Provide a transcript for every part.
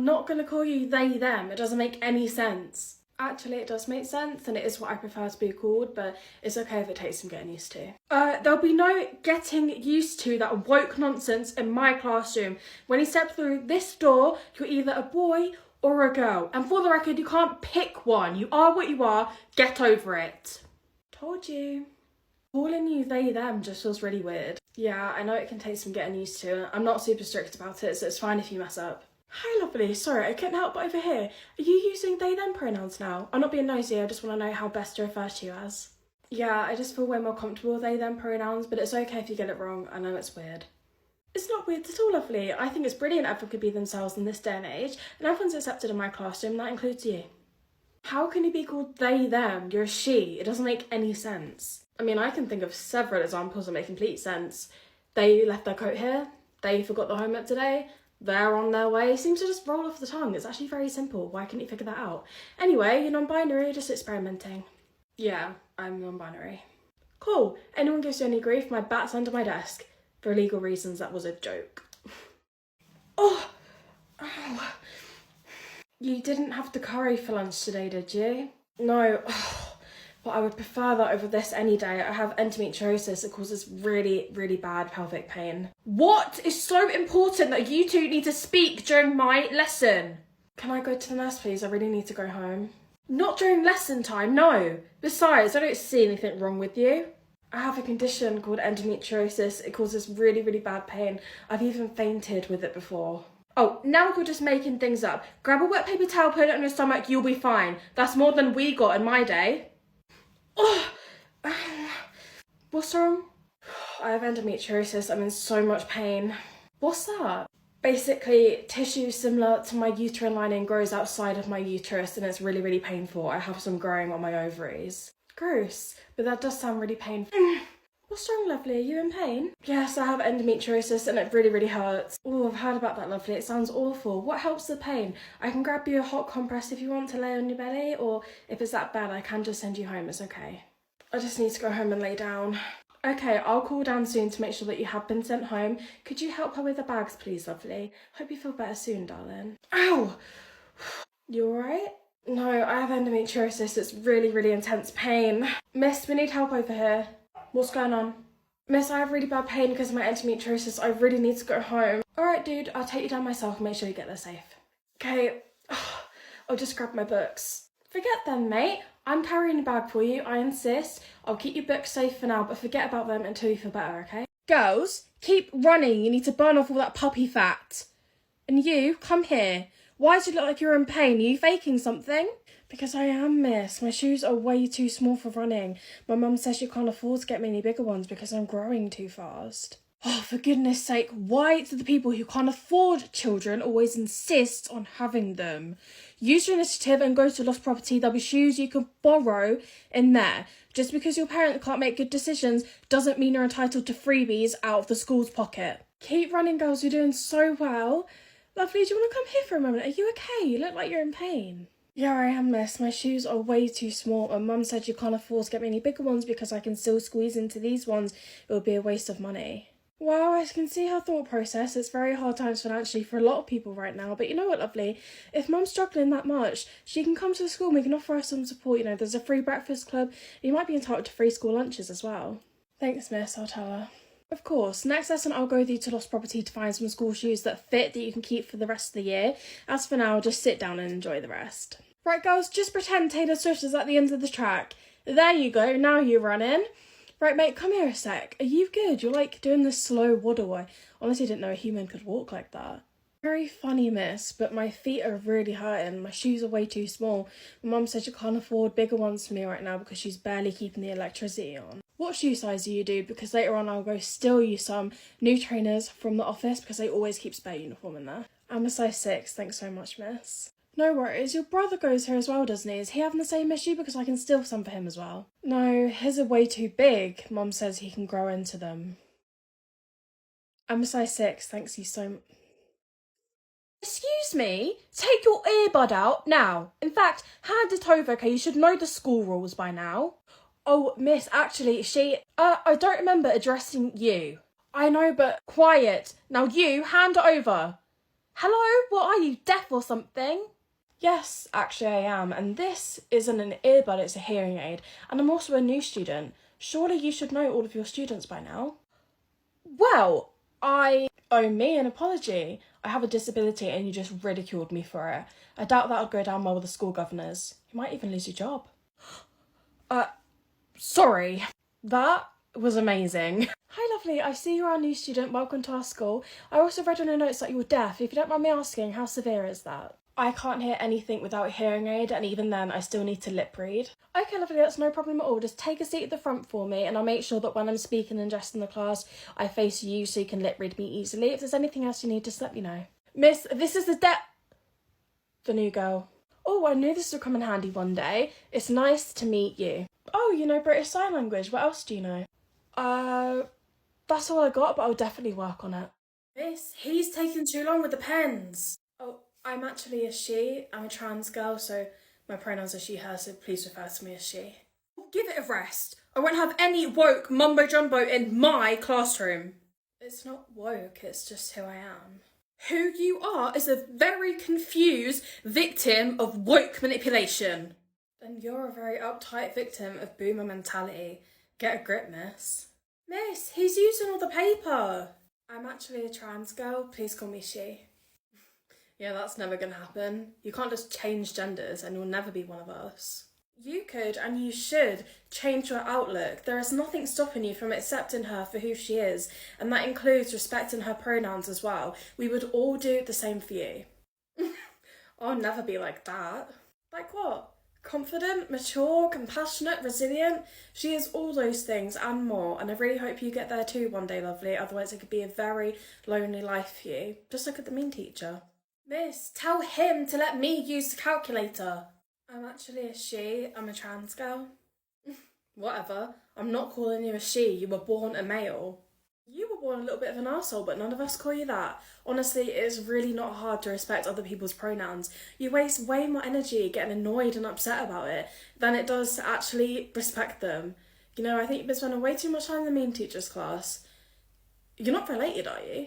I'm not going to call you they, them. It doesn't make any sense. Actually, it does make sense, and it is what I prefer to be called, but it's okay if it takes some getting used to. There'll be no getting used to that woke nonsense in my classroom. When you step through this door, you're either a boy or a girl. And for the record, you can't pick one. You are what you are. Get over it. Told you. Calling you they, them just feels really weird. Yeah, I know it can take some getting used to. I'm not super strict about it, so it's fine if you mess up. Hi, lovely. Sorry, I couldn't help but overhear. Are you using they, them pronouns now? I'm not being nosy, I just want to know how best to refer to you as. Yeah, I just feel way more comfortable with they, them pronouns, but it's okay if you get it wrong. I know it's weird. It's not weird at all, lovely. I think it's brilliant everyone could be themselves in this day and age, and everyone's accepted in my classroom, that includes you. How can you be called they, them? You're a she. It doesn't make any sense. I mean, I can think of several examples that make complete sense. They left their coat here. They forgot the homework today. They're on their way. Seems to just roll off the tongue. It's actually very simple. Why couldn't you figure that out? Anyway, you're non-binary, just experimenting. Yeah, I'm non-binary. Cool. Anyone gives you any grief, my bat's under my desk. For legal reasons, that was a joke. Oh! Ow. You didn't have the curry for lunch today, did you? No. But I would prefer that over this any day. I have endometriosis. It causes really, really bad pelvic pain. What is so important that you two need to speak during my lesson? Can I go to the nurse, please? I really need to go home. Not during lesson time, no. Besides, I don't see anything wrong with you. I have a condition called endometriosis. It causes really, really bad pain. I've even fainted with it before. Oh, now you're just making things up. Grab a wet paper towel, put it on your stomach, you'll be fine. That's more than we got in my day. Oh, what's wrong? I have endometriosis. I'm in so much pain. What's that? Basically, tissue similar to my uterine lining grows outside of my uterus and it's really, really painful. I have some growing on my ovaries. Gross, but that does sound really painful. What's wrong, lovely? Are you in pain? Yes, I have endometriosis and it really, really hurts. Oh, I've heard about that, lovely. It sounds awful. What helps the pain? I can grab you a hot compress if you want to lay on your belly, or if it's that bad, I can just send you home. It's okay. I just need to go home and lay down. Okay, I'll call down soon to make sure that you have been sent home. Could you help her with the bags, please, lovely? Hope you feel better soon, darling. Ow! You alright? No, I have endometriosis. It's really, really intense pain. Miss, we need help over here. What's going on? Miss, I have really bad pain because of my endometriosis. I really need to go home. Alright, dude, I'll take you down myself and make sure you get there safe. Okay, I'll just grab my books. Forget them, mate. I'm carrying a bag for you, I insist. I'll keep your books safe for now, but forget about them until you feel better, okay? Girls, keep running. You need to burn off all that puppy fat. And you, come here. Why do you look like you're in pain? Are you faking something? Because I am, miss. My shoes are way too small for running. My mum says she can't afford to get me any bigger ones because I'm growing too fast. Oh, for goodness sake, why do the people who can't afford children always insist on having them? Use your initiative and go to Lost Property. There'll be shoes you can borrow in there. Just because your parent can't make good decisions doesn't mean you're entitled to freebies out of the school's pocket. Keep running, girls. You're doing so well. Lovely, do you want to come here for a moment? Are you okay? You look like you're in pain. Yeah, I am, miss. My shoes are way too small and mum said you can't afford to get me any bigger ones because I can still squeeze into these ones. It would be a waste of money. Wow, I can see her thought process. It's very hard times financially for a lot of people right now. But you know what, lovely? If mum's struggling that much, she can come to the school and we can offer her some support. You know, there's a free breakfast club. You might be entitled to free school lunches as well. Thanks, miss. I'll tell her. Of course. Next lesson, I'll go with you to Lost Property to find some school shoes that fit, that you can keep for the rest of the year. As for now, just sit down and enjoy the rest. Right, girls, just pretend Taylor Swift is at the end of the track. There you go. Now you run in. Right, mate, come here a sec. Are you good? You're like doing this slow waddle. I honestly didn't know a human could walk like that. Very funny, miss, but my feet are really hurting. My shoes are way too small. My mum said she can't afford bigger ones for me right now because she's barely keeping the electricity on. What shoe size do you do? Because later on I'll go steal you some new trainers from the office because they always keep spare uniform in there. I'm a size 6, thanks so much, miss. No worries, your brother goes here as well, doesn't he? Is he having the same issue? Because I can steal some for him as well. No, his are way too big. Mum says he can grow into them. I'm a size 6, thanks you so much. Excuse me? Take your earbud out now. In fact, hand it over, okay? You should know the school rules by now. Oh, miss, actually, I don't remember addressing you. I know, but quiet. Now you, hand it over. Hello, what are you, deaf or something? Yes, actually I am, and this isn't an earbud, it's a hearing aid, and I'm also a new student. Surely you should know all of your students by now. Well, I owe me an apology. I have a disability and you just ridiculed me for it. I doubt that'll go down well with the school governors. You might even lose your job. Sorry. That was amazing. Hi lovely, I see you're our new student, welcome to our school. I also read on your notes that you were deaf. If you don't mind me asking, how severe is that? I can't hear anything without a hearing aid, and even then I still need to lip read. Okay lovely, that's no problem at all. Just take a seat at the front for me and I'll make sure that when I'm speaking and addressing the class, I face you so you can lip read me easily. If there's anything else you need, just let me know. Miss, this is the new girl. Oh, I knew this would come in handy one day. It's nice to meet you. Oh, you know British Sign Language. What else do you know? That's all I got, but I'll definitely work on it. Miss, he's taking too long with the pens. Oh, I'm actually a she. I'm a trans girl, so my pronouns are she, her, so please refer to me as she. Give it a rest. I won't have any woke mumbo jumbo in my classroom. It's not woke, it's just who I am. Who you are is a very confused victim of woke manipulation. Then you're a very uptight victim of boomer mentality. Get a grip, miss. Miss, he's using all the paper. I'm actually a trans girl, please call me she. Yeah, that's never gonna happen. You can't just change genders and you'll never be one of us. You could and you should change your outlook. There is nothing stopping you from accepting her for who she is, and that includes respecting her pronouns as well. We would all do the same for you. I'll never be like that. Like what? Confident, mature, compassionate, resilient. She is all those things and more, and I really hope you get there too one day, lovely. Otherwise it could be a very lonely life for you. Just look at the mean teacher. Miss, tell him to let me use the calculator. I'm actually a she. I'm a trans girl. Whatever. I'm not calling you a she. You were born a male. You were born a little bit of an arsehole, but none of us call you that. Honestly, it is really not hard to respect other people's pronouns. You waste way more energy getting annoyed and upset about it than it does to actually respect them. You know, I think you've been spending way too much time in the mean teacher's class. You're not related, are you?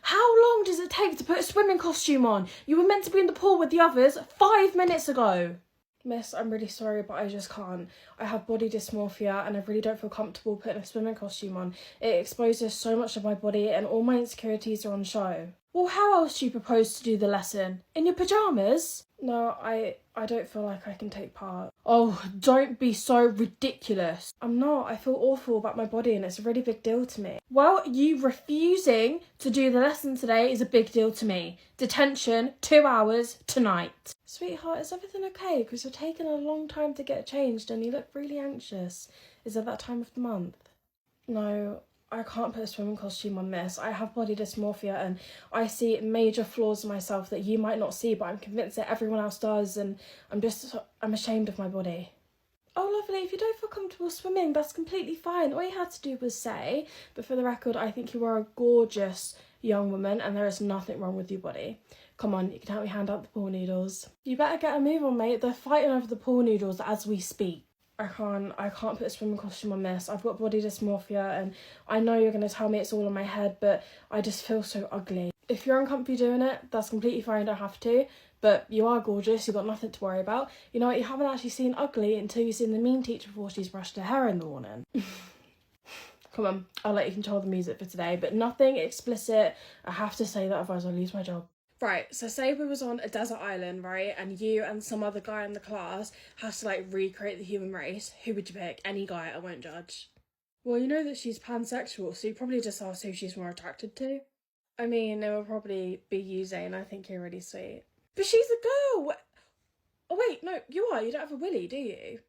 How long does it take to put a swimming costume on? You were meant to be in the pool with the others 5 minutes ago. Miss, I'm really sorry, but I just can't. I have body dysmorphia and I really don't feel comfortable putting a swimming costume on. It exposes so much of my body and all my insecurities are on show. Well, how else do you propose to do the lesson? In your pyjamas? No, I don't feel like I can take part. Oh, don't be so ridiculous. I'm not. I feel awful about my body and it's a really big deal to me. Well, you refusing to do the lesson today is a big deal to me. Detention, 2 hours, tonight. Sweetheart, is everything okay? Because you're taking a long time to get changed and you look really anxious. Is it that time of the month? No, I can't put a swimming costume on this. I have body dysmorphia and I see major flaws in myself that you might not see, but I'm convinced that everyone else does, and I'm ashamed of my body. Oh lovely, if you don't feel comfortable swimming, that's completely fine. All you had to do was say, but for the record, I think you are a gorgeous young woman and there is nothing wrong with your body. Come on, you can help me hand out the pool noodles. You better get a move on, mate. They're fighting over the pool noodles as we speak. I can't put a swimming costume on this. I've got body dysmorphia and I know you're going to tell me it's all in my head, but I just feel so ugly. If you're uncomfortable doing it, that's completely fine, you don't have to. But you are gorgeous, you've got nothing to worry about. You know what, you haven't actually seen ugly until you've seen the mean teacher before she's brushed her hair in the morning. Come on, I'll let you control the music for today, but nothing explicit. I have to say that, otherwise I'll lose my job. Right, so say we was on a desert island, right, and you and some other guy in the class has to, like, recreate the human race. Who would you pick? Any guy, I won't judge. Well, you know that she's pansexual, so you probably just ask who she's more attracted to. I mean, it will probably be you, Zane. I think you're really sweet. But she's a girl! Oh, wait, no, you are. You don't have a willy, do you?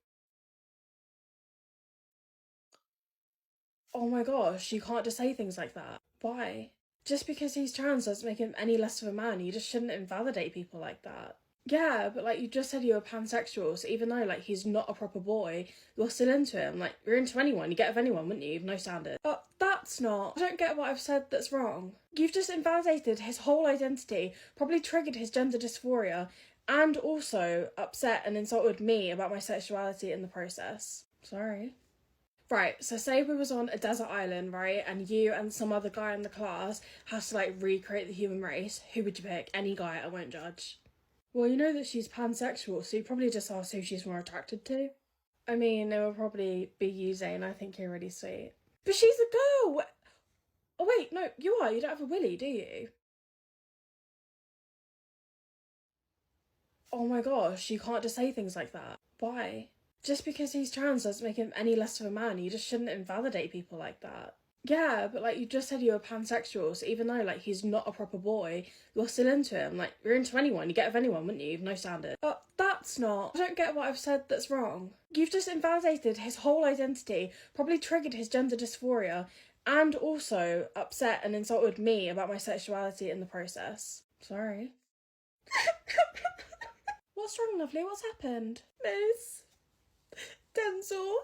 Oh my gosh, you can't just say things like that. Why? Just because he's trans doesn't make him any less of a man. You just shouldn't invalidate people like that. Yeah, but like you just said you were pansexual, so even though like he's not a proper boy, you're still into him. Like you're into anyone, you get with anyone, wouldn't you? You've no standard. But that's not. I don't get what I've said that's wrong. You've just invalidated his whole identity, probably triggered his gender dysphoria, and also upset and insulted me about my sexuality in the process. Sorry. Right, so say we was on a desert island, right, and you and some other guy in the class has to, like, recreate the human race. Who would you pick? Any guy, I won't judge. Well, you know that she's pansexual, so you probably just ask who she's more attracted to. I mean, it will probably be you, Zayn. I think you're really sweet. But she's a girl! Oh, wait, no, you are. You don't have a willy, do you? Oh my gosh, you can't just say things like that. Why? Just because he's trans doesn't make him any less of a man. You just shouldn't invalidate people like that. Yeah, but like you just said you were pansexual, so even though like he's not a proper boy, you're still into him. Like you're into anyone, you get with anyone, wouldn't you? You've no standard. But that's not. I don't get what I've said that's wrong. You've just invalidated his whole identity, probably triggered his gender dysphoria, and also upset and insulted me about my sexuality in the process. Sorry. What's wrong, lovely? What's happened? Miss Denzel,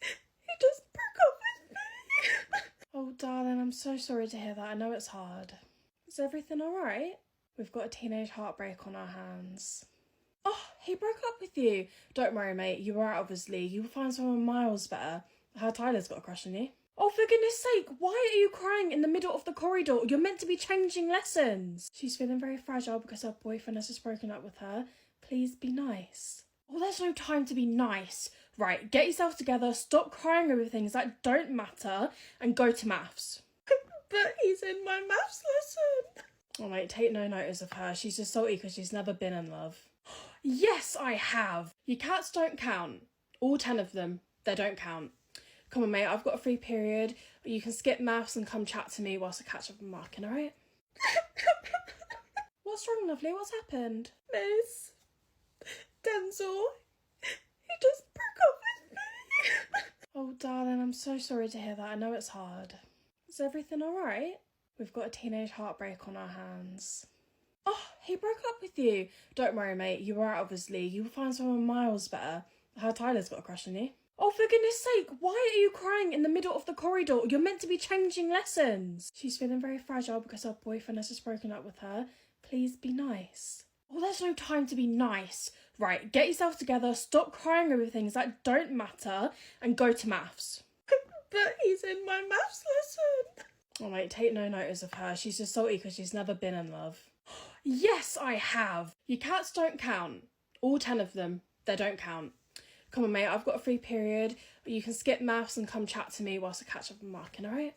he just broke up with me. Oh, darling, I'm so sorry to hear that. I know it's hard. Is everything alright? We've got a teenage heartbreak on our hands. Oh, he broke up with you. Don't worry, mate. You were out of his league. You'll find someone miles better. How Tyler's got a crush on you. Oh, for goodness sake, why are you crying in the middle of the corridor? You're meant to be changing lessons. She's feeling very fragile because her boyfriend has just broken up with her. Please be nice. Oh, there's no time to be nice. Right, get yourself together, stop crying over things that don't matter, and go to maths. But he's in my maths lesson. Oh, mate, take no notice of her. She's just salty because she's never been in love. Yes, I have. Your cats don't count. All 10 of them. They don't count. Come on, mate, I've got a free period. You can skip maths and come chat to me whilst I catch up on marking, alright? What's wrong, lovely? What's happened? Miss Denzel, he just broke up with me. Oh, darling, I'm so sorry to hear that. I know it's hard. Is everything alright? We've got a teenage heartbreak on our hands. Oh, he broke up with you. Don't worry, mate. You were out of his league. You'll find someone miles better. How Tyler's got a crush on you. Oh, for goodness sake, why are you crying in the middle of the corridor? You're meant to be changing lessons. She's feeling very fragile because her boyfriend has just broken up with her. Please be nice. Oh, there's no time to be nice. Right, get yourself together, stop crying over things that don't matter, and go to maths. But he's in my maths lesson. Oh, mate, take no notice of her. She's just salty because she's never been in love. Yes, I have. Your cats don't count. All 10 of them. They don't count. Come on, mate, I've got a free period. You can skip maths and come chat to me whilst I catch up on marking, alright?